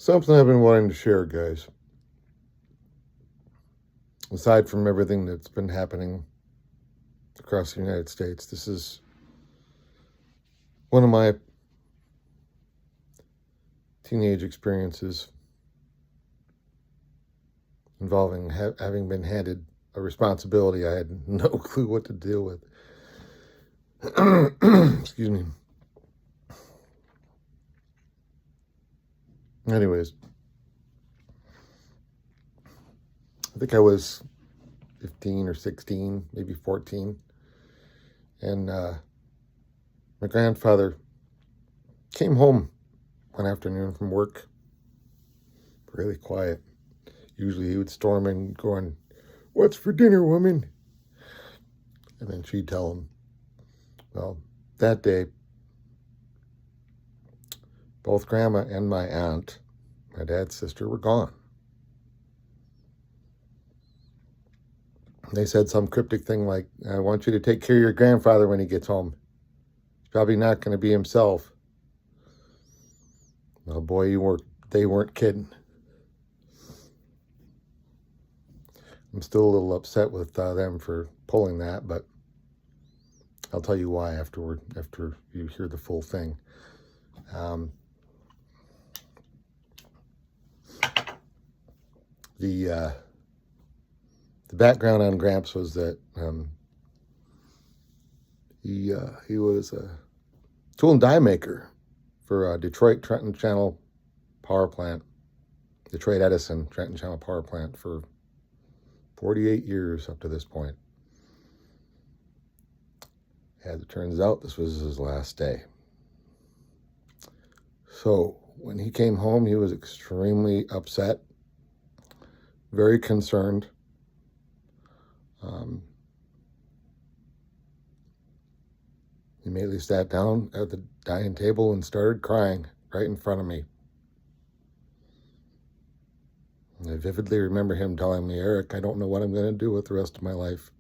Something I've been wanting to share, guys. Aside from everything that's been happening across the United States, this is one of my teenage experiences involving having been handed a responsibility I had no clue what to deal with. Excuse me. Anyways, I think I was 15 or 16, maybe 14. And my grandfather came home one afternoon from work, really quiet. Usually he would storm in going, "What's for dinner, woman?" And then she'd tell him. Well, that day, both Grandma and my aunt, my dad's sister, were gone. They said some cryptic thing like, "I want you to take care of your grandfather when he gets home. He's probably not going to be himself." Oh boy, they weren't kidding. I'm still a little upset with them for pulling that, but I'll tell you why afterward, after you hear the full thing. The background on Gramps was that he was a tool and die maker for Detroit Trenton Channel Power Plant, Detroit Edison Trenton Channel Power Plant for 48 years up to this point. As it turns out, this was his last day. So when he came home, he was extremely upset, very concerned. He immediately sat down at the dining table and started crying right in front of me. And I vividly remember him telling me, "Eric, I don't know what I'm going to do with the rest of my life."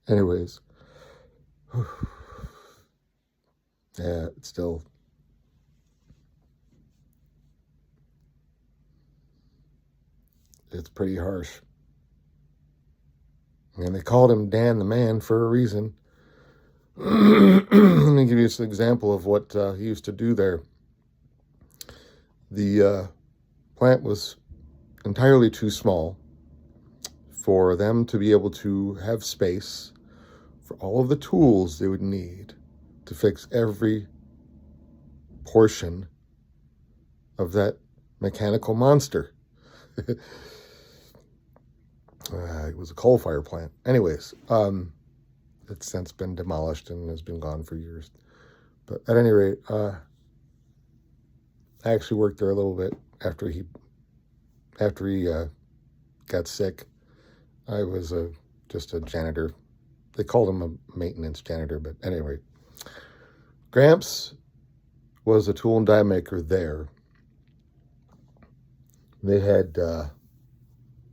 Anyways, yeah, it's pretty harsh. And they called him Dan the Man for a reason. Let me give you an example of what he used to do there. The plant was entirely too small for them to be able to have space for all of the tools they would need to fix every portion of that mechanical monster. It was a coal fire plant. Anyways, it's since been demolished and has been gone for years. But at any rate, I actually worked there a little bit after he got sick. I was just a janitor. They called him a maintenance janitor, but anyway, Gramps was a tool and die maker there.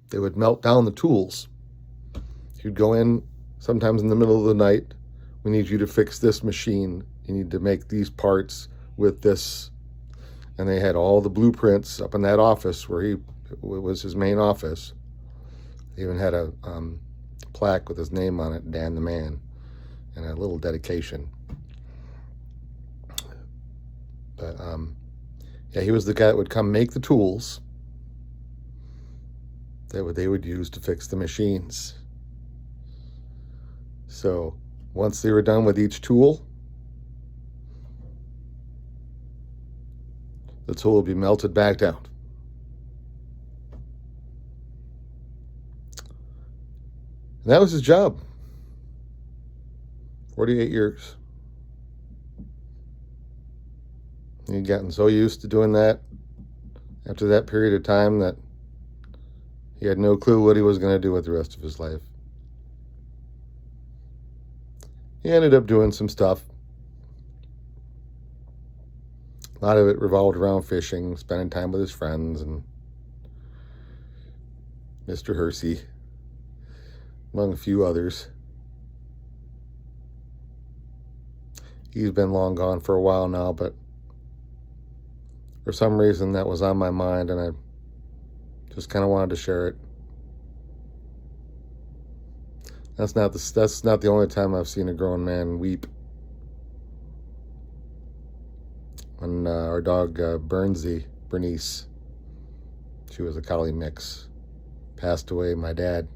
They would melt down the tools. You'd go in sometimes in the middle of the night. "We need you to fix this machine. You need to make these parts with this." And they had all the blueprints up in that office where it was his main office. They even had a plaque with his name on it, Dan the Man, and a little dedication. But yeah, he was the guy that would come make the tools that they would use to fix the machines. So once they were done with each tool, the tool would be melted back down. And that was his job. 48 years. He'd gotten so used to doing that after that period of time that he had no clue what he was going to do with the rest of his life. He ended up doing some stuff. A lot of it revolved around fishing, spending time with his friends, and Mr. Hersey, among a few others. he's been long gone for a while now, but for some reason that was on my mind, and I just kind of wanted to share it. That's not the only time I've seen a grown man weep. When our dog Bernice, she was a collie mix, passed away, my dad,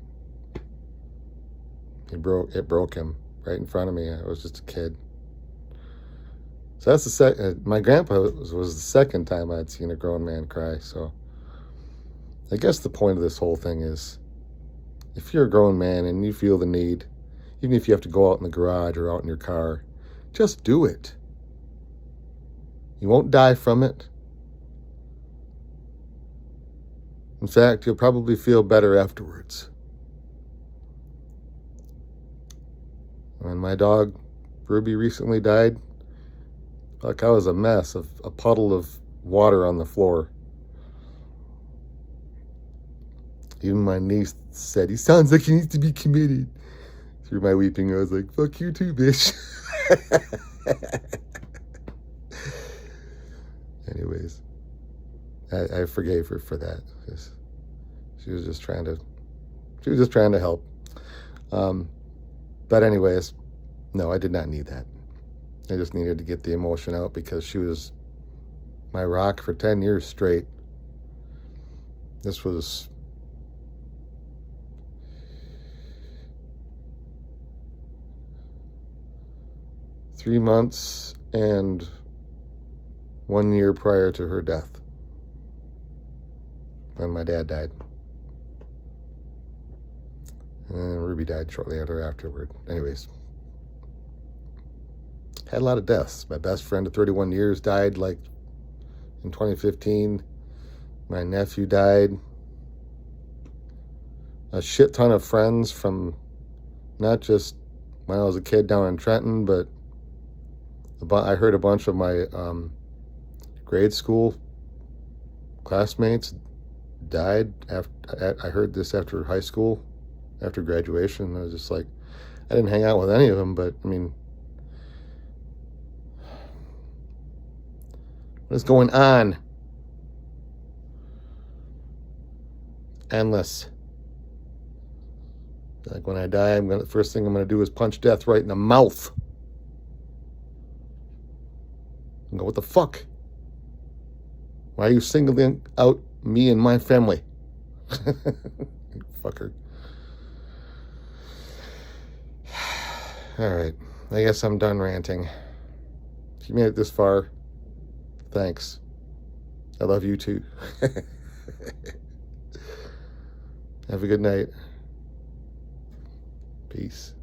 it broke him right in front of me. I was just a kid. So that's the second. My grandpa was the second time I'd seen a grown man cry. So I guess the point of this whole thing is, if you're a grown man and you feel the need, even if you have to go out in the garage or out in your car, just do it. You won't die from it. In fact, you'll probably feel better afterwards. When my dog Ruby recently died, like, I was a mess, of a puddle of water on the floor. Even my niece said, "He sounds like he needs to be committed." Through my weeping, I was like, "Fuck you too, bitch." Anyways, I forgave her for that. She was just trying to help. But anyways, no, I did not need that. I just needed to get the emotion out because she was my rock for 10 years straight. This was three months and 1 year prior to her death, when my dad died. And Ruby died shortly afterward. Anyways, had a lot of deaths. My best friend of 31 years died like in 2015. My nephew died. A shit ton of friends from not just when I was a kid down in Trenton, but I heard a bunch of my grade school classmates died after. I heard this after high school, after graduation. I was just like, I didn't hang out with any of them, but I mean, what is going on? Endless. Like, when I die, the first thing I'm gonna do is punch death right in the mouth. And go, what the fuck? Why are you singling out me and my family? Fucker. All right. I guess I'm done ranting. If you made it this far, thanks. I love you too. Have a good night. Peace.